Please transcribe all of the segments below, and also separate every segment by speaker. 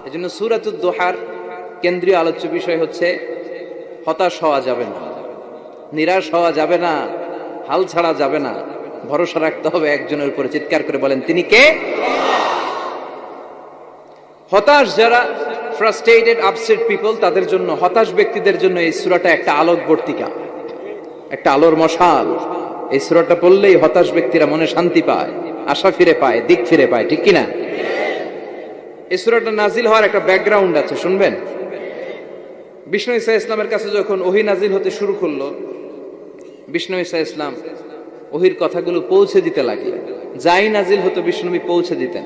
Speaker 1: এজন্য সূরাতুদ দুহার কেন্দ্রীয় আলোচ্য বিষয় হচ্ছে হতাশ হওয়া যাবে না, নিরাশ হওয়া যাবে না, হাল ছাড়া যাবে না, ভরসা রাখতে হবে একজনের উপরে। চিৎকার করে বলেন, তিনি কে? হতাশ যারা, ফ্রাস্ট্রেটেড আপসেট পিপল, তাদের জন্য, হতাশ ব্যক্তিদের জন্য এই সূরাটা একটা আলোকবর্তিকা, একটা আলোর মশাল। এই সূরাটা পড়লেই হতাশ ব্যক্তিরা মনে শান্তি পায়, আশা ফিরে পায়, দিক ফিরে পায়, ঠিক কিনা? এই সূরাটা নাজিল হওয়ার একটা ব্যাকগ্রাউন্ড আছে, শুনবেন। বিষ্ণু ঈসা ইসলামের কাছে যখন ওহী নাজিল হতে শুরু করলো, বিষ্ণু ঈসা ইসলাম ওহীর কথাগুলো পৌঁছে দিতে লাগলেন। যাই নাজিল হতো বিষ্ণুনবী পৌঁছে দিতেন,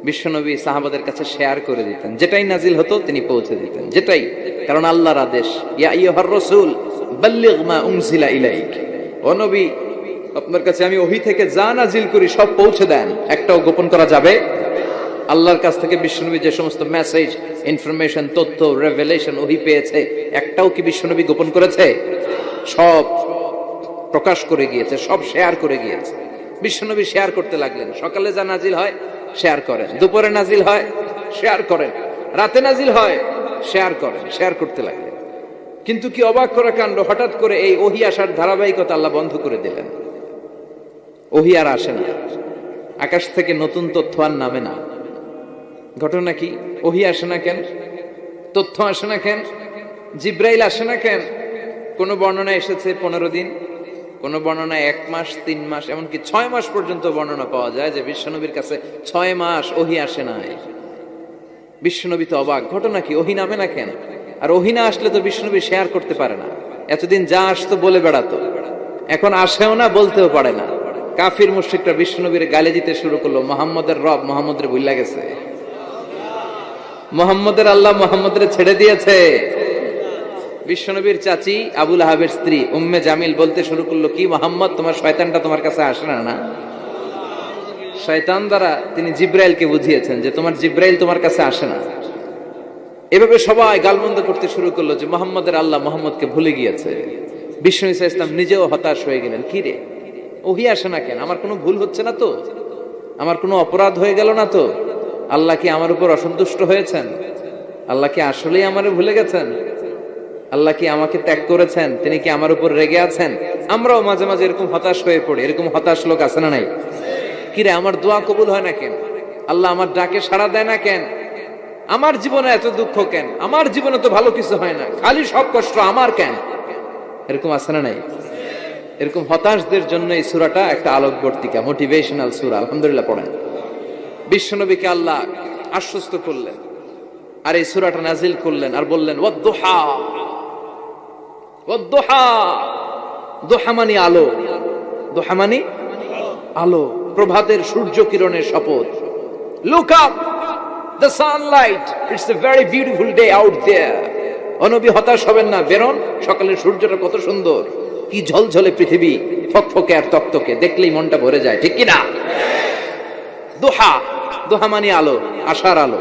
Speaker 1: বিশ্বনবী সাহাবাদের কাছে শেয়ার করে দিতেন। যেটাই নাজিল হতো তিনি পৌঁছে দিতেন, যেটাই, কারণ আল্লাহর আদেশ, ইয়া আইয়ুহার রাসূল বাল্লিগ মা উনজিলা ইলাইক, ও নবী আপনার কাছে আমি ওহী থেকে যা নাজিল করি সব পৌঁছে দেন, একটাও গোপন করা যাবে। আল্লাহর কাছ থেকে বিশ্বনবী যে সমস্ত মেসেজ, ইনফরমেশন, তথ্য, রেভেলেশন ওহী পেয়েছে, একটাও কি বিশ্বনবী গোপন করেছে? সব প্রকাশ করে গিয়েছে, সব শেয়ার করে গিয়েছে। বিশ্বনবী শেয়ার করতে লাগলেন। সকালে যা নাজিল হয় শেয়ার করেন, দুপুরে নাজিল হয় শেয়ার করেন, রাতে নাজিল হয় শেয়ার করেন, শেয়ার করতে লাগলেন। কিন্তু কি অবাক করা কাণ্ড, হঠাৎ করে এই ওহী আসার ধারাবাহিকতা আল্লাহ বন্ধ করে দিলেন। ওহী আর আসে না, আকাশ থেকে নতুন তথ্য আর নামে না। ঘটনা কি? ওহী আসে না কেন? তথ্য আসে না কেন? জিব্রাইল আসে না কেন? কোন বর্ণনা এসেছে 15 দিন, কোন বর্ণনায় 1 মাস, 3 মাস, এমনকি 6 মাস পর্যন্ত বর্ণনা পাওয়া যায় যে বিশ্বনবীর কাছে 6 মাস ওহী আসে নাই। বিশ্বনবী তো অবাক, ঘটনা কি? ওহী নামে না কেন? আর ওহী না আসলে তো বিশ্বনবী শেয়ার করতে পারে না। এতদিন যা আসতো বলে বেড়াতো, এখন আসেও না, বলতেও পারে না। কাফির মুশরিকরা বিশ্বনবীর গালি দিতে শুরু করলো, মুহাম্মদের রব মুহাম্মদের ভুইলা গেছে, মুহাম্মদের আল্লাহ মুহাম্মদের ছেড়ে দিয়েছে। বিশ্বনবীর চাচি আবু লাহাবের স্ত্রী উম্মে জামিল বলতে শুরু করলো, কি মুহাম্মদ, তোমার শয়তানটা তোমার কাছে আসে না? না, শয়তান দ্বারা তিনি জিব্রাইলকে বুঝিয়েছেন যে তোমার জিব্রাইল তোমার কাছে আসে না। এভাবে সবাই গালমন্দ করতে শুরু করলো যে মুহাম্মদের আল্লাহ মুহাম্মদকে ভুলে গিয়েছে। বিষ্ণু ঈসা ইসলাম নিজেও হতাশ হয়ে গেলেন। কি রে, ওহী আসে না কেন? আমার কোনো ভুল হচ্ছে না তো? আমার কোনো অপরাধ হয়ে গেল না তো? আল্লাহ কি আমার উপর অসন্তুষ্ট হয়েছেন? আল্লাহ কি আসলেই আমারে ভুলে গেছেন? আল্লাহ কি আমাকে ত্যাগ করেছেন? তিনি কি আমার উপর রেগে আছেন? আমরাও মাঝে মাঝে এরকম হতাশ হয়ে পড়ি। এরকম হতাশ লোক আছে না নাই? কিরে, আমার দোয়া কবুল হয় না কেন? আল্লাহ আমার ডাকে সাড়া দেয় না কেন? আমার জীবনে এত দুঃখ কেন? আমার জীবনে তো ভালো কিছু হয় না, খালি সব কষ্ট আমার কেন? এরকম আছে না নাই? এরকম হতাশদের জন্য এই সূরাটা একটা আলোকবর্তিকা, মোটিভেশনাল সূরা। আলহামদুলিল্লাহ পড়েন। বিশ্বনবীকে আল্লাহ আশ্বস্ত করলেন আর এই সূরাটা নাজিল করলেন আর বললেন, ওয়াদ-দুহা, ওয়াদ-দুহা। দুহা মানে আলো, দুহা মানে আলো, প্রভাতের সূর্য কিরণের শপথ। Look up, the sunlight, it's a very beautiful day out there. ও নবী, হতাশ হবেন না, বেরোন, সকালের সূর্যটা কত সুন্দর, কি ঝলঝলে পৃথিবী, ফকফকে আর তকতকে, দেখলেই মনটা ভরে যায়, ঠিক কি না? দুহা, দুহা মানে আলো, আশার আলো,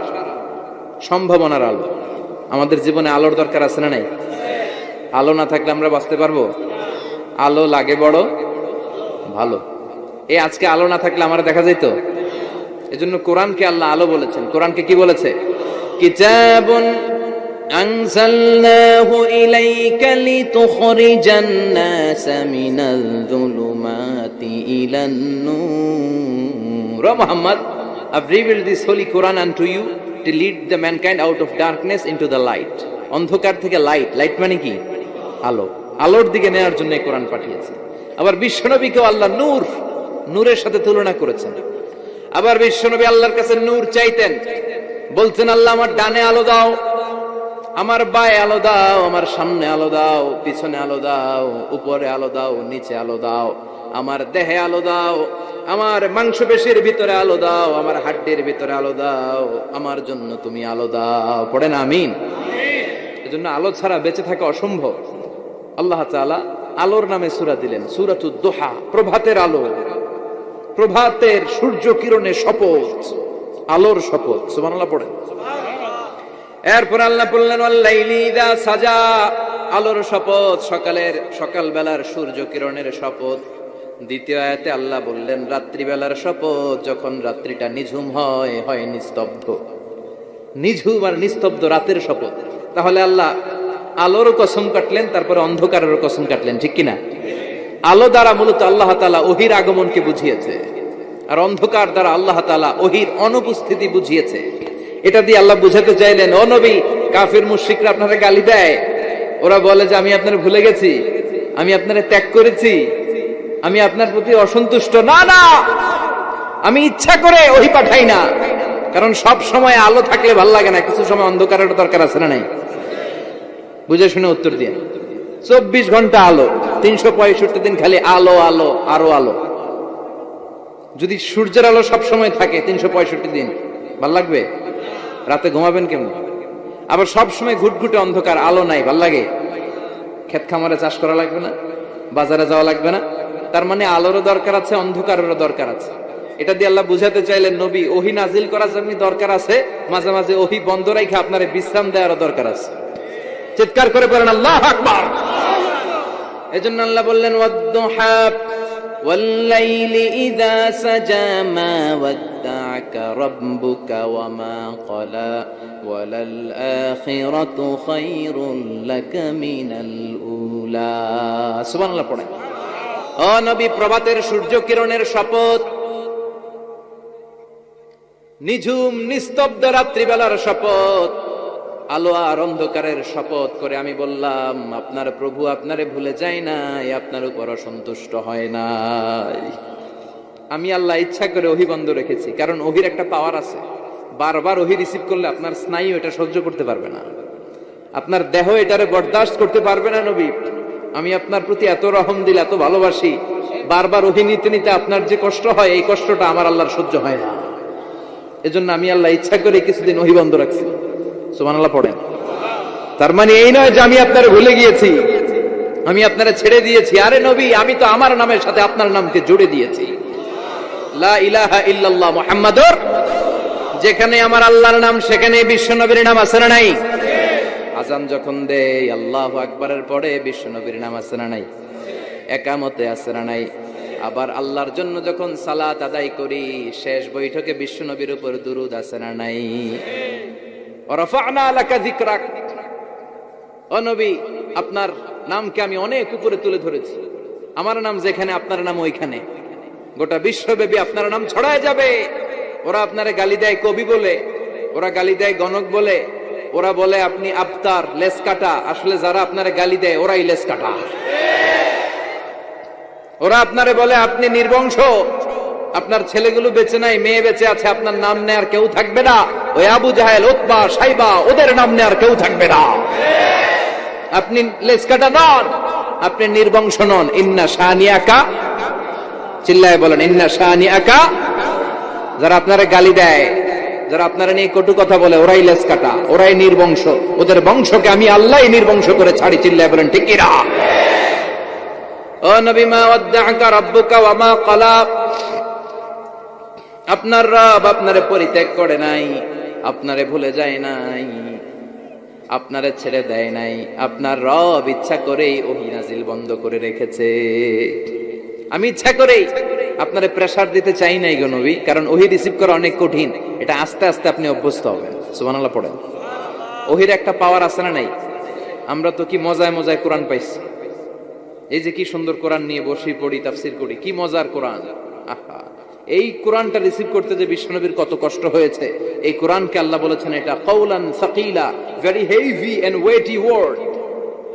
Speaker 1: সম্ভাবনার আলো। আমাদের জীবনে আলোর দরকার আছে না নাই? আলো না থাকলে আমরা বাঁচতে পারবো? আলো লাগে বড় ভালো। এই আজকে আলো না থাকলে আমার দেখা যেত। এজন্য কোরআনকে আল্লাহ আলো বলেছেন। কোরআনকে কি বলেছে? কিতাবুন আনজালনাহু ইলাইকা লিতুখরিজান নাসা মিনাল যুলুমাতি ইলান নূর। ও Muhammad, I've revealed this holy Quran unto you to lead the mankind out of darkness into the light. অন্ধকার থেকে লাইট, লাইট মানে কি? আলো, আলোর দিকে নেওয়ার জন্য এই কোরআন পাঠিয়েছে। আবার বিশ্বনবীকেও আল্লাহ নূর, নূরের সাথে তুলনা করেছেন। আবার বিশ্বনবী আল্লাহর কাছে নূর চাইতেন, বলতেন, আল্লাহ আমার ডানে আলো দাও, আমার বায়ে আলো দাও, আমার সামনে আলো দাও, পিছনে আলো দাও, উপরে আলো দাও, নিচে আলো দাও, আমার দেহে আলো দাও, আমার মাংসপেশির ভিতরে আলো দাও, আমার হাড্ডির ভিতরে আলো দাও, আমার জন্য তুমি আলো দাও। পড়েন আমিন। এজন্য আলো ছাড়া বেঁচে থাকা অসম্ভব। আল্লাহ তাআলা আলোর নামে সূরা দিলেন, সূরাতুদ দুহা, প্রভাতের আলো, প্রভাতের সূর্য কিরণের শপথ, আলোর শপথ। সুবহানাল্লাহ পড়েন। এরপর আল্লাহ বললেন, ওয়াল-লাইলি ইযা সাজা, আলোর শপথ, সকাল বেলার সূর্য কিরণের শপথ। দ্বিতীয় আয়াতে আল্লাহ বললেন, রাত্রিবেলার শপথ, যখন রাত্রিটা নিঝুম হয়, নিস্তব্ধ। নিঝুম আর নিস্তব্ধ রাতের শপথ। তাহলে আল্লাহ আলোরও কসম কাটলেন, তারপরে অন্ধকারেরও কসম কাটলেন, ঠিক কিনা? আলো দ্বারা মূলত আল্লাহ তাআলা ওহির আগমনকে বুঝিয়েছে, আর অন্ধকার দ্বারা আল্লাহ তাআলা ওহির অনুপস্থিতি বুঝিয়েছে। এটা দিয়ে আল্লাহ বুঝাতে চাইলেন, ও নবী, কাফির মুশরিকরা আপনারা গালি দেয়, ওরা বলে যে আমি আপনারা ভুলে গেছি, আমি আপনারা ত্যাগ করেছি, আমি আপনার প্রতি অসন্তুষ্ট। না না, আমি ইচ্ছা করে ওহি পাঠাই না, কারণ সব সময় আলো থাকলে ভাল লাগে না, কিছু সময় অন্ধকারের দরকার আছে না নাই? বুঝে শুনে উত্তর দিয়ে। 24 ঘন্টা আলো, 365 দিন খালি আলো আলো আরো আলো। যদি সূর্যের আলো সব সময় থাকে 365 দিন, ভাল লাগবে? রাতে ঘুমাবেন কেমন? আবার সব সময় ঘুটঘুটে অন্ধকার, আলো নাই, ভাল লাগে? ক্ষেত খামারে চাষ করা লাগবে না, বাজারে যাওয়া লাগবে না। তার মানে আলোরও দরকার আছে, অন্ধকারেরও দরকার আছে। এটা দিয়ে আল্লাহ বুঝাতে চাইলেন, নবী, ওহি নাজিল করার জন্য দরকার আছে, মাঝে মাঝে ওহি বন্ধ রাখে আপনার বিশ্রাম দেওয়ারও দরকার আছে। চিৎকার করে বলেন আল্লাহু আকবার। এজন্য আল্লাহ বললেন, ওয়াদ-দুহা ওয়াল-লাইলি ইযা সাজা মা ওয়াদ্দা'আকা রাব্বুকা ওয়া মা ক্বালা ওয়ালাল আখিরাতু খায়রুল লাকা মিনাল উলা। সুবহানাল্লাহ পড়েন। ও নবী, প্রভাতের সূর্য কিরণের শপথ, নিঝুম নিস্তব্ধ রাত্রিবেলার শপথ, আলো আর অন্ধকারের শপথ করে আমি বললাম, আপনার প্রভু আপনারে ভুলে যায় নাই, আপনার উপর অসন্তুষ্ট হয় নাই। আমি আল্লাহ ইচ্ছা করে ওহি বন্ধ রেখেছি, কারণ ওহির একটা পাওয়ার আছে। বারবার ওহি রিসিভ করলে আপনার স্নায়ু এটা সহ্য করতে পারবে না, আপনার দেহ এটারে বরদাস্ত করতে পারবে না। নবী, আমি আপনার প্রতি এত রহম দিল, এত ভালোবাসি, বারবার ওহি নিতে নিতে আপনার যে কষ্ট হয়, এই কষ্টটা আমার আল্লাহর সহ্য হয় না। এজন্য আমি আল্লাহ ইচ্ছা করে কিছুদিন ওহি বন্ধ রাখছি। সুবহানাল্লাহ পড়েন। তার মানে এই নয় যে আমি আপনারে ভুলে গিয়েছি, আমি আপনারে ছেড়ে দিয়েছি। আরে নবী, আমি তো আমার নামের সাথে আপনার নামকে জুড়ে দিয়েছি। লা ইলাহা ইল্লাল্লাহ মুহাম্মাদুর। যেখানে আমার আল্লাহর নাম, সেখানে বিশ্ব নবীর নাম আছে না নাই? আজান যখন দেই আল্লাহু আকবারের পরে বিশ্ব নবীর নাম আছে না নাই? একামতে আছে না নাই? আবার আল্লাহর জন্য যখন সালাত আদায় করি, শেষ বৈঠকে বিশ্ব নবীর উপর দুরূদ আছে না নাই? রাফা'না লাকা যিকরাক। ও নবী, আপনার নামকে আমি অনেক উপরে তুলে ধরেছি। আমার নাম যেখানে, আপনার নাম ওইখানে। গোটা বিশ্বব্যাপী আপনার নাম ছড়ায় যাবে। ওরা আপনারে গালি দেয় কবি বলে, ওরা গালি দেয় গণক বলে, ওরা বলে আপনি আফতার, লেস কাটা। আসলে যারা আপনারে গালি দেয় ওরাই লেস কাটা। ওরা আপনারে বলে আপনি নির্বংশ, আপনার ছেলেগুলো বেঁচে নাই, মেয়ে বেঁচে আছে, আপনার নাম নেয়ার কেউ থাকবে না। ওই আবু জাহেল, উতবা, সাইবা, ওদের নাম নেয়ার কেউ থাকবে না। আপনি লেসকাটা নন, আপনি নির্বংশ নন। ইন্না শানিয়াকা, চিল্লায় বলেন ইন্না শানিয়াকা। যারা আপনারা গালি দেয়, যারা আপনারা নিয়ে কটু কথা বলে, ওরাই লেসকাটা, ওরাই নির্বংশ। ওদের বংশকে আমি আল্লাহই নির্বংশ করে ছাড়ি। চিল্লায় বলেন ঠিক কিনা? ও নবী, মা ওয়াদ্দা'আকা রাব্বুকা ওয়া মা ক্বালা। আপনার রব আপনারে পরিত্যাগ করে নাই, আপনারে ভুলে যায় নাই, আপনারে ছেড়ে দেয় নাই। আপনার রব ইচ্ছা করেই ওহী নাজিল বন্ধ করে রেখেছে। আমি ইচ্ছা করেই আপনারে প্রেসার দিতে চাই নাই গো নবী, কারণ ওহী রিসিভ করা অনেক কঠিন। এটা আস্তে আস্তে আপনি অভ্যস্ত হবেন। সুবহানাল্লাহ পড়েন। ওহীর একটা পাওয়ার আছে না নাই? আমরা তো কি মজায় মজায় কোরআন পাইছি। এই যে কি সুন্দর কোরআন নিয়ে বসি, পড়ি, তাফসীর করি, কি মজার কোরআন। আহা, এই কোরআনটা রিসিভ করতে যে বিশ্বনবীর কত কষ্ট হয়েছে। এই কোরআনকে আল্লাহ বলেছেন এটা কওলান সাকিলা, very heavy and weighty word.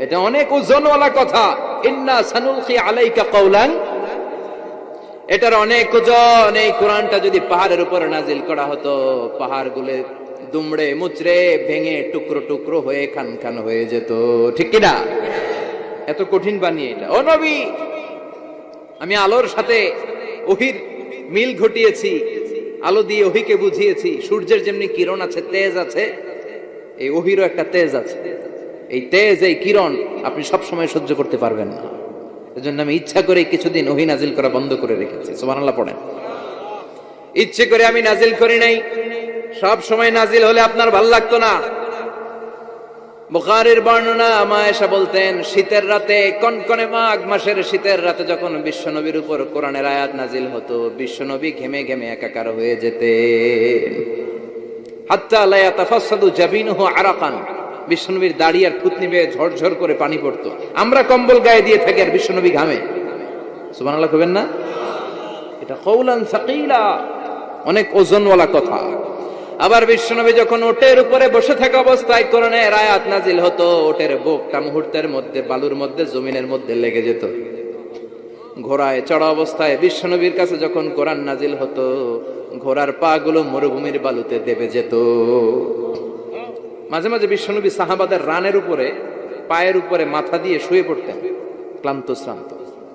Speaker 1: এটা অনেক ওজনওয়ালা কথা। ইন্না সানুলকি আলাইকা কওলান, এটার অনেক ওজন। এই কোরআনটা যদি পাহাড়ের উপর নাজিল করা হতো, পাহাড়গুলো দুমড়ে মুচড়ে ভেঙে টুকরো টুকরো হয়ে খান খান হয়ে যেত, ঠিক কিনা? এত কঠিন বানিয়ে এটা। ও নবী, আমি আলোর সাথে ওহির মিল ঘটিয়েছি, আলো দিয়ে ওহিকে বুঝিয়েছি। সূর্যের যেমনি কিরণ আছে, তেজ আছে, এই ওহিরও একটা তেজ আছে। এই তেজ, এই কিরণ আপনি সব সময় সহ্য করতে পারবেন না। এজন্য আমি ইচ্ছা করে কিছুদিন ওহি নাজিল করা বন্ধ করে রেখেছি। সুবহানাল্লাহ পড়েন। ইচ্ছে করে আমি নাজিল করি নাই। সব সময় নাজিল হলে আপনার ভালো লাগতো না। বুখারীর বর্ণনা, মা আয়েশা বলতেন, শীতের রাতে, কনকনে মাঘ মাসের শীতের রাতে যখন বিশ্বনবীর উপর কোরআনের আয়াত নাজিল হতো, বিশ্বনবী ঘেমে ঘেমে একাকার হয়ে যেতেন। হাত্তা লা ইয়াতাফাসসাদু জাবিনুহু আরাকান, বিশ্বনবীর দাড়ি আর থুতনি বেয়ে ঝরঝর করে পানি পড়তো। আমরা কম্বল গায়ে দিয়ে থাকি আর বিশ্বনবী ঘামে। সুবহানাল্লাহ কইবেন না? এটা কওলান সাকিলা, অনেক ওজনওয়ালা কথা। আবার বিশ্বনবী যখন ওটের উপরে বসে থাকা অবস্থায় কোরআনের আয়াত নাজিল হতো, ওটের বুকটা মুহূর্তের মধ্যে বালুর মধ্যে জমিনের মধ্যে লেগে যেত। ঘোড়ায় চড়া অবস্থায় বিশ্বনবীর কাছে যখন কোরআন নাজিল হতো, ঘোড়ার পা গুলো মরুভূমির বালুতে দেবে যেত। মাঝে মাঝে বিশ্বনবী সাহাবাদের রানের উপরে, পায়ের উপরে মাথা দিয়ে শুয়ে পড়তেন ক্লান্ত শ্রান্ত।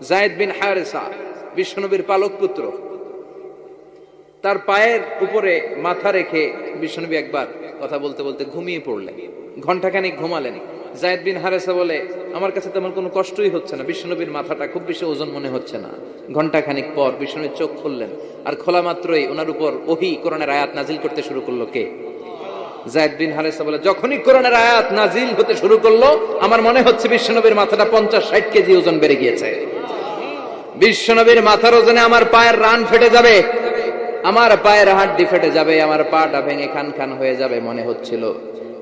Speaker 1: যায়েদ বিন হারেসা বিশ্বনবীর পালক পুত্র, তার পায়ের উপরে মাথা রেখে বিশ্বনবী একবার কথা বলতে বলতে ঘুমিয়ে পড়লেন, ঘন্টাখানিক ঘুমালেন। যায়েদ বিন হারেসা বলে, আমার কাছে তেমন কোনো কষ্টই হচ্ছে না, বিশ্বনবীর মাথাটা খুব বেশি ওজন মনে হচ্ছে না। ঘন্টাখানিক পর বিশ্বনবীর চোখ খুললেন, আর খোলা মাত্রই ওনার উপর ওহী কোরআনের আয়াত নাজিল করতে শুরু করলো। কে? যায়েদ বিন হারেসা বলে, যখনই কোরআনের আয়াত নাজিল হতে শুরু করলো, আমার মনে হচ্ছে বিশ্বনবীর মাথাটা 50-60 কেজি ওজন বেড়ে গিয়েছে। বিশ্বনবীর মাথার ওজনে আমার পায়ের রান ফেটে যাবে, আমার পায়ের হাড্ডি ফেটে যাবে, আমার পাটা ভেঙে খান খান হয়ে যাবে মনে হচ্ছিল।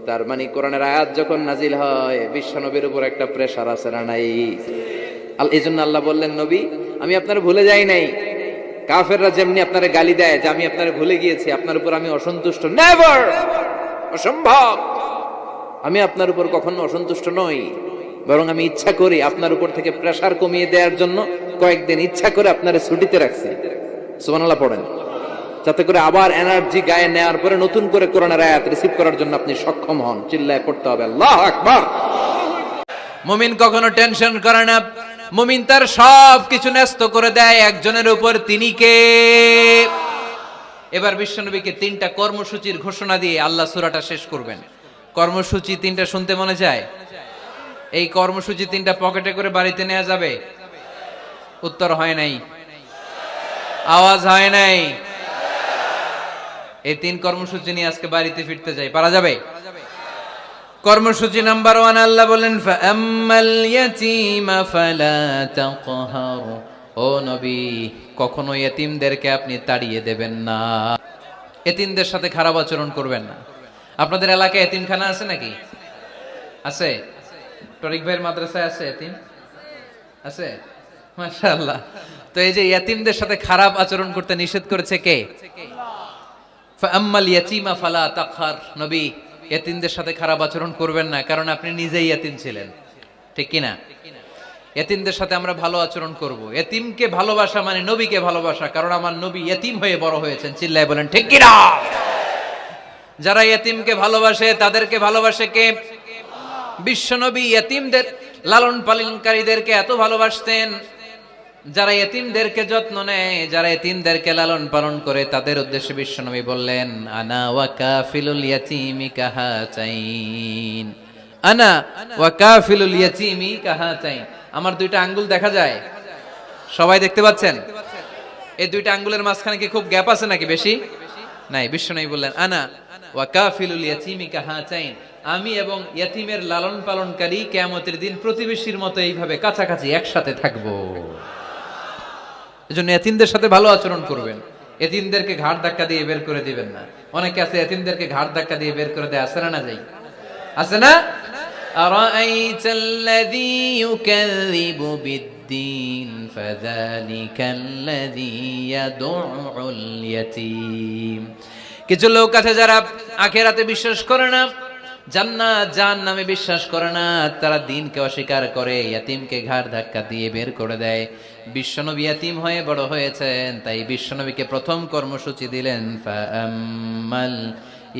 Speaker 1: তার মানে কোরআনের আয়াত যখন নাজিল হয়, বিশ্বনবীর উপর একটা প্রেসার আছে না নাই? এই জন্য আল্লাহ বললেন, নবী আমি আপনার ভুলে যাই নাই। কাফেররা যেমনি আপনার গালি দেয় যে আমি আপনার ভুলে গিয়েছি, আপনার উপর আমি অসন্তুষ্ট, নেভার, অসম্ভব। আমি আপনার উপর কখনো অসন্তুষ্ট নই, বরং আমি ইচ্ছা করি আপনার উপর থেকে প্রেসার কমিয়ে দেওয়ার জন্য কয়েকদিন ইচ্ছা করে আপনারে ছুটিতে রাখছি। সুবহানাল্লাহ পড়েন, যাতে করে আবার এনার্জি গায়ে নেওয়ার পরে নতুন করে কোরআনের আয়াত রিসিভ করার জন্য আপনি সক্ষম হন। চিল্লায় পড়তে হবে আল্লাহু আকবার। মুমিন কখনো টেনশন করে না, মুমিন তার সব কিছু ন্যস্ত করে দেয় একজনের উপর, তিনি কে? এবার বিশ্বনবীকে 3টা কর্মসূচির ঘোষণা দিয়ে আল্লাহ সূরাটা শেষ করবেন। কর্মসূচি 3টা শুনতে মনে যায়? এই কর্মসূচি 3টা পকেটে করে বাড়িতে নেওয়া যাবে? উত্তর হয় নাই, আওয়াজ হয় নাই। এই 3 কর্মসূচি নিয়ে আজকে বাড়িতে ফিরতে যাই, পারা যাবে? কর্মসূচি নাম্বার 1, আল্লাহ বলেন, ফাআম্মাল ইয়াতীমা ফালা তাকহার। ও নবী, কখনো ইতিমদেরকে আপনি তাড়িয়ে দেবেন না, ইতিমদের সাথে খারাপ আচরণ করবেন না। আপনাদের এলাকায় ইতিমখানা আছে নাকি? আছে? টরিক ভাইয়ের মাদ্রাসায় আছে ইতিম? আছে? মাশাআল্লাহ। তো এই যে ইতিমদের সাথে খারাপ আচরণ করতে নিষেধ করেছে কে? ফাআম্মাল ইয়াতীমা ফালা তাকহার। নবী, ইতিমদের সাথে খারাপ আচরণ করবেন না, কারণ আপনি নিজেই ইতিম ছিলেন, ঠিক কি না? ইতিমদের সাথে আমরা ভালো আচরণ করব। ইতিমকে ভালোবাসা মানে নবীকে ভালোবাসা, কারণ আমার নবী ইতিম হয়ে বড় হয়েছেন। চিল্লায় বলেন ঠিক কি না? যারা ইতিমকে ভালোবাসে তাদেরকে ভালোবাসে কে? বিশ্বনবী ইতিমদের লালন পালনকারীদেরকে এত ভালোবাসতেন, যারা ইতিমদেরকে যত্ন নেয়, যারা ইতিমদেরকে লালন পালন করে, তাদের উদ্দেশ্যে বিশ্বনবী বললেন, আনা ওয়া কাফিলুল ইয়াতীমি কাহাতাইন, আনা ওয়া কাফিলুল ইয়াতীমি কাহাতাইন। আমার 2টা আঙ্গুল দেখা যায়? সবাই দেখতে পাচ্ছেন? এই 2টা আঙ্গুলের মাঝখানে কি খুব গ্যাপ আছে নাকি বেশি? নাই। বিশ্বনবী বললেন, আনা ওয়া কাফিলুল ইয়াতীমি কাহাতাইন, আমি এবং ইতিমের লালন পালনকারী কিয়ামতের দিন প্রতিবেশীর মতো এইভাবে কাছাকাছি একসাথে থাকবো। এজন্য ইতিমদের সাথে ভালো আচরণ করবেন, ইতিমদেরকে ঘাড় ধাক্কা দিয়ে বের করে দিবেন না। অনেকে আছে ইতিমদেরকে ঘাড় ধাক্কা দিয়ে বের করে দেয়, আছে না? যাই আছে না? আরাআইতাল্লাযী ইউকাযযিবু বিদ্দীন ফাযালিকাল্লাযী ইয়াদউল ইয়াতীম। কিছু লোক আছে যারা আখিরাতে বিশ্বাস করে না, জান্নাত জাহান্নামে বিশ্বাস করে না, তারা দ্বীনকে অস্বীকার করে, ইতিমকে ঘাড় ধাক্কা দিয়ে বের করে দেয়। বিশ্বনবী ইতিম হয়ে বড় হয়েছেন, তাই বিশ্বনবীকে প্রথম কর্মসূচি দিলেন, ফাআম্মাল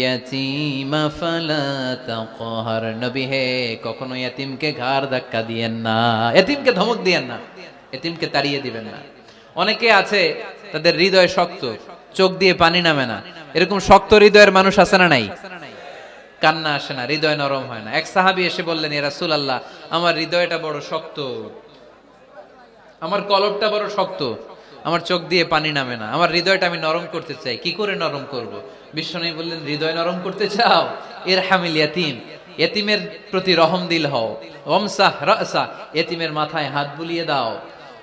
Speaker 1: ইয়াতীমা ফালা তাকহার। নবী হে, কখনো ইতিমকে ঘাড় ধাক্কা দিয়েন না, ইতিমকে ধমক দিয়েন না, ইতিমকে তাড়িয়ে দিবেন না। অনেকে আছে তাদের হৃদয় শক্ত, চোখ দিয়ে পানি নামে না। এরকম শক্ত হৃদয়ের মানুষ আছে না নাই? কান্না আসে না, হৃদয় নরম হয় না। এক সাহাবী এসে বললেন, ইয়া রাসূলুল্লাহ, আমার হৃদয়টা বড় শক্ত, আমার কলবটা বড় শক্ত, আমার চোখ দিয়ে পানি নামে না, আমার হৃদয়টা আমি নরম করতে চাই, কি করে নরম করব? বিশ্বনবী বললেন, হৃদয় নরম করতে চাও? ইরহামিল ইয়াতীম, ইতিমের প্রতি রহম দিল হও। ওমসাহ রাসা, ইতিমের মাথায় হাত বুলিয়ে দাও।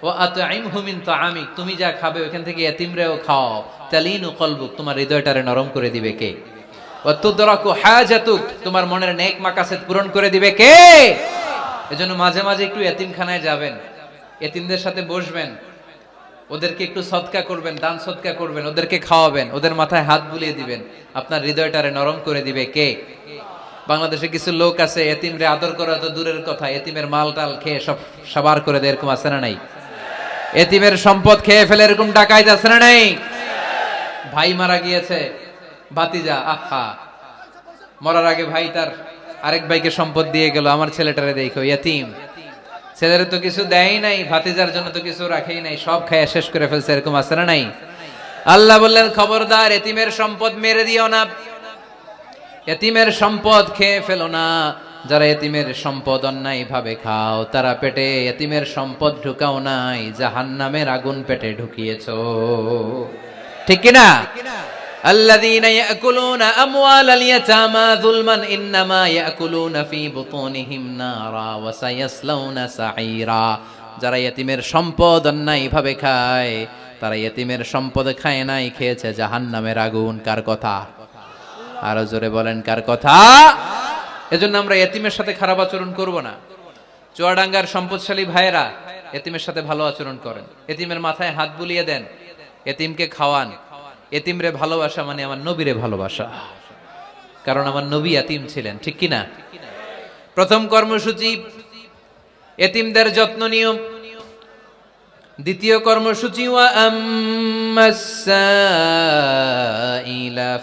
Speaker 1: ও আতঈমহু মিন তাআমিক, তুমি যা খাবে ওখান থেকে ইতিমরেও খাও। তালিনু কলবুক, তোমার হৃদয়টারে নরম করে দিবে কে?
Speaker 2: ওয়া তুদরাকু হাজাতুক, তোমার মনের নেক মাকাসেদ পূরণ করে দিবে কে? এজন্য মাঝে মাঝে একটু এতিমখানায় যাবেন, এতিমদের সাথে বসবেন, ওদেরকে একটু সদকা করবেন, দান সদকা করবেন, ওদেরকে খাওয়াবেন, ওদের মাথায় হাত বুলিয়ে দিবেন, আপনার হৃদয়টারে নরম করে দিবে কে? বাংলাদেশে কিছু লোক আছে এতিমরে আদর করা তো দূরের কথা, এতিমের মাল টাল খেয়ে সব সাবার করে দেয়, এরকম আছে না নাই? এতিমের সম্পদ খেয়ে ফেলে এরকম ডাকাইত আছে না নাই? ভাই মারা গিয়েছে, ভাতিজা আহা, মরার আগে ভাই তার আরেক ভাইকে সম্পদ দিয়ে গেল, আমার ছেলেটারে দেখো এতিম, ছেলের তো কিছু দেয় নাই, ভাতিজার জন্য তো কিছু রাখেই নাই, সব খায় শেষ করে ফেলছে, এরকম আছে না নাই? আল্লাহ বললেন খবরদার, এতিমের সম্পদ মেরে দিও না, এতিমের সম্পদ খেয়ে ফেলো না। যারা এতিমের সম্পদ অন্যায় ভাবে খাও, তারা পেটে এতিমের সম্পদ ঢুকাও নাই, জাহান্নামের আগুন পেটে ঢুকিয়েছো, ঠিক কিনা? আল্লাযীনা ইয়াকুলুনা আমওয়ালাল ইয়াতামা যুলমান ইন্নামা ইয়াকুলুনা ফী বুতুনিহিম নারা ওয়া সায়াসলাউনা সাঈরা। যারা এতিমের সম্পদ অন্যায় ভাবে খায়, তারা এতিমের সম্পদ খায় নাই, খেয়েছে জাহান্নামের আগুন। কার কথা? আরো জোরে বলেন, কার কথা? এজন্য আমরা এতিমের সাথে খারাপ আচরণ করব না। চুয়াডাঙ্গার সম্পদশালী ভাইয়েরা এতিমের সাথে ভালো আচরণ করেন, এতিমের মাথায় হাত বুলিয়ে দেন, এতিমকে খাওয়ান। এতিমরে ভালোবাসা মানে আমার নবীরে ভালোবাসা, কারণ আমার নবী এতিম ছিলেন, ঠিক কিনা? প্রথম কর্মসূচি এতিমদের যত্ন নিও। দ্বিতীয় কর্মসূচি ওয়া আম্মাস সাইলা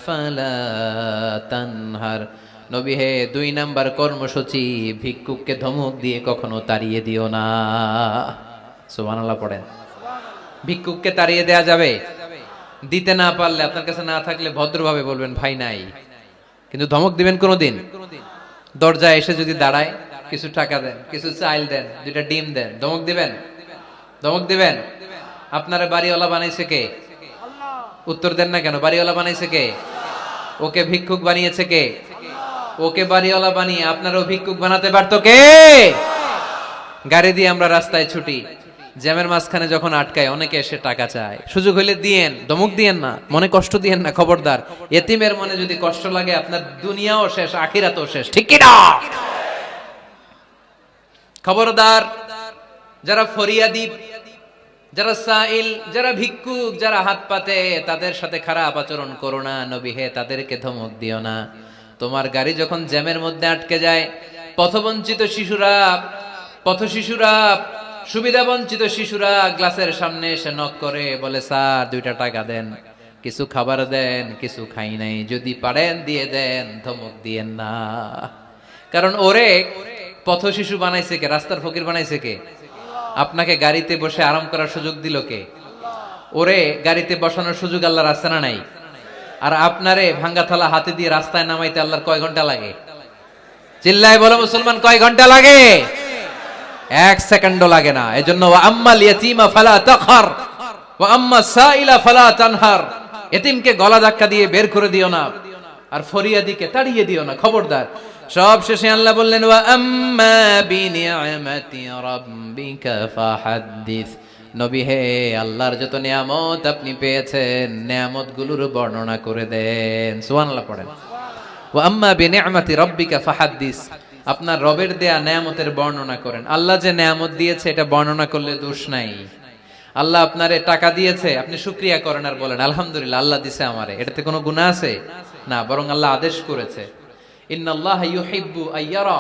Speaker 2: ফালা তানহার। নবী হে, 2 নাম্বার কর্মসূচি, ভিক্ষুককে ধমক দিয়ে কখনো তাড়িয়ে দিও না। সুবহানাল্লাহ পড়েন। ভিক্ষুককে তাড়িয়ে দেয়া যাবে? দিতে না পারলে, আপনার কাছে না থাকলে ভদ্রভাবে বলবেন ভাই নাই, কিন্তু ধমক দিবেন কোনোদিন? দরজায় এসে যদি দাঁড়ায়, কিছু টাকা দেন, কিছু চাইল দেন, 2টা ডিম দেন, ধমক দিবেন? ধমক দিবেন? আপনারা বাড়িওয়ালা বানাইছে কে? উত্তর দেন না কেন? বাড়িওয়ালা বানাইছে কে? ওকে ভিক্ষুক বানিয়েছে কে? ওকে বাড়িওয়ালা বানিয়ে আপনারও ভিক্ষুক বানাতে পারতো কে? গাড়ি দিয়ে আমরা রাস্তায় ছুটি, জ্যামের মাঝখানে যখন আটকায়, অনেকে এসে টাকা চায়, সুযোগ হইলে দিয়েন, ধমক দিয়েন না, মনে কষ্ট দিয়েন না, খবরদার। এতিমের মনে যদি কষ্ট লাগে, আপনার দুনিয়াও শেষ, আখিরাতও শেষ, ঠিক কি না? খবরদার। যারা ফরিয়াদি, যারা সাইল, যারা ভিক্ষুক, যারা হাত পাতে, তাদের সাথে খারাপ আচরণ করো না। নবী হে, তাদেরকে ধমক দিও না। তোমার গাড়ি যখন জ্যামের মধ্যে আটকে যায়, পথবঞ্চিত শিশুরা, পথশিশুরা, সুবিধা বঞ্চিত শিশুরা গ্লাসের সামনে এসে নক করে, বলে স্যার 2টা টাকা দেন, কিছু খাবার দেন, কিছু খাই নাই, যদি পারেন দিয়ে দেন, ধমক দিয়েন না। কারণ ওরে পথ শিশু বানাইছে কে? রাস্তার ফকির বানাইছে কে? আপনাকে গাড়িতে বসে আরাম করার সুযোগ দিল কে? ওরে গাড়িতে বসানোর সুযোগ আল্লাহর আছে না নাই? আর আপনারে ভাঙ্গা থালা হাতে দিয়ে রাস্তায় নামাইতে আল্লাহর কয় ঘন্টা লাগে? চিল্লায় বলো মুসলমান, কয় ঘন্টা লাগে? 1 সেকেন্ডও লাগে না। এজন্য ওয়া আম্মাল ইয়াতীমা ফালা তাকহার ওয়া আম্মাস সাইলা ফালা তানহার। এতিমকে গলা ধাক্কা দিয়ে বের করে দিও না, আর ফরিয়াদিকে তাড়িয়ে দিও না, খবরদার। সব শেষে আল্লাহ বললেন ওয়া আম্মা বিনিআমাতি রাব্বিকা ফাহাদ্দিস। নবী হে, আল্লাহর যত নিয়ামত আপনি পেয়েছেন, নিয়ামতগুলোর বর্ণনা করে দেন। সুবহানাল্লাহ পড়েন। ওয়া আম্মা বিনিআমাতি রাব্বিকা ফাহাদ্দিস। আপনার রবের দেয়া নিয়ামতের বর্ণনা করেন। আল্লাহ যে নিয়ামত দিয়েছে, এটা বর্ণনা করলে দোষ নাই। আল্লাহ আপনারে টাকা দিয়েছে, আপনি শুকরিয়া করেন আর বলেন আলহামদুলিল্লাহ, আল্লাহ দিছে আমারে, এটাতে কোনো গুনাহ আছে? না, বরং আল্লাহ আদেশ করেছে, ইন্নাল্লাহা ইউহিব্বু আইয়ারা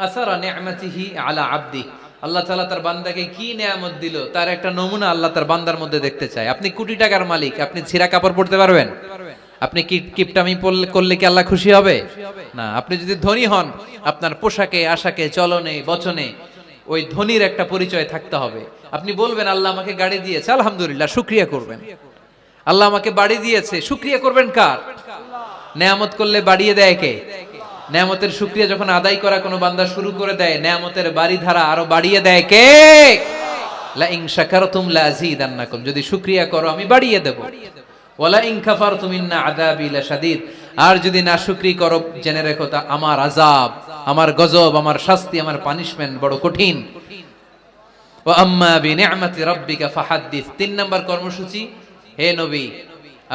Speaker 2: আসারা নি'মাতিহি আলা আবদি। আল্লাহ তাআলা তার বান্দাকে কি নিয়ামত দিল, তার একটা নমুনা আল্লাহ তার বান্দার মধ্যে দেখতে চায়। আপনি কোটি টাকার মালিক, আপনি ছিঁড়া কাপড় পরতে পারবেন? আপনি কিপটামি করলে কি আল্লাহ খুশি হবে? না। আপনি যদি ধনী হন, আপনার পোশাকে, আশাকে, চলনে, বচনে ওই ধনীর একটা পরিচয় থাকতে হবে। আপনি বলবেন আল্লাহ আমাকে গাড়ি দিয়েছে, আলহামদুলিল্লাহ, শুকরিয়া করবেন। আল্লাহ আমাকে বাড়ি দিয়েছে, শুকরিয়া করবেন কার? নেয়ামত করলে বাড়িয়ে দেয় কে? নেয়ামতের শুকরিয়া যখন আদায় করা কোনো বান্দা শুরু করে দেয়, নেয়ামতের বাড়ি ধারা আরো বাড়িয়ে দেয় কে? লা ইন শাকারতুম লা আযীদান্নাকুম। যদি শুকরিয়া করো আমি বাড়িয়ে দেব। ওয়ালা ইন কাফারতুম ইন্না আযাবি লাশাদীদ। আর যদি নাশুকরি করো, জেনে রেখো তা আমার আযাব, আমার গজব, আমার শাস্তি, আমার পানিশমেন্ট বড় কঠিন। ওয়া আম্মা বিনি'মাতি রাব্বিকা ফাহাদ্দিস। 3 নাম্বার কর্মসূচি, হে নবী,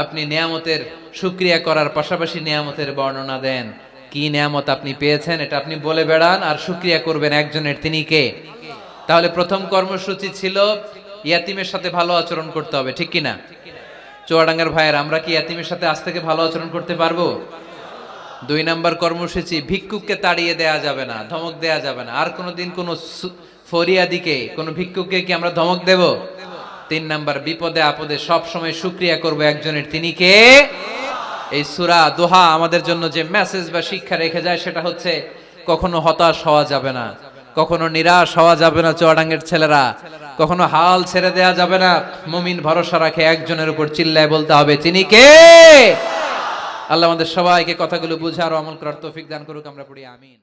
Speaker 2: আপনি নিয়ামতের শুকরিয়া করার পাশাপাশি নিয়ামতের বর্ণনা দেন। কি নিয়ামত আপনি পেয়েছেন এটা আপনি বলে বেড়ান আর শুকরিয়া করবেন একজনের, তিনি কে? তাহলে প্রথম কর্মসূচি ছিল ইয়াতিমের সাথে ভালো আচরণ করতে হবে, ঠিক কিনা? চুয়াডাঙ্গার ভাইয়ের, আমরা কি ইয়াতিমের সাথে আজ থেকে ভালো আচরণ করতে পারবো? 2 নাম্বার কর্মসূচি, ভিক্ষুককে তাড়িয়ে দেয়া যাবে না, ধমক দেয়া যাবে না। আর কোনোদিন কোন ফরিয়াদিকে, কোন ভিক্ষুককে কি আমরা ধমক দেব? 3 নাম্বার, বিপদে আপদে সব সময় শুকরিয়া করব একজনের, তিনি কে? এই সূরা দোহা আমাদের জন্য যে মেসেজ বা শিক্ষা রেখে যায় সেটা হচ্ছে কখনো হতাশ হওয়া যাবে না, কখনো নিরাশ হওয়া যাবে না। চুয়াডাঙ্গের ছেলেরা, কখনো হাল ছেড়ে দেয়া যাবে না। মুমিন ভরসা রাখে একজনের উপর, চিল্লায় বলতে হবে, তিনি কে? আল্লাহ আমাদের সবাইকে কথাগুলো বুঝার ও আমল করার তৌফিক দান করুক। আমরা পড়ি আমিন।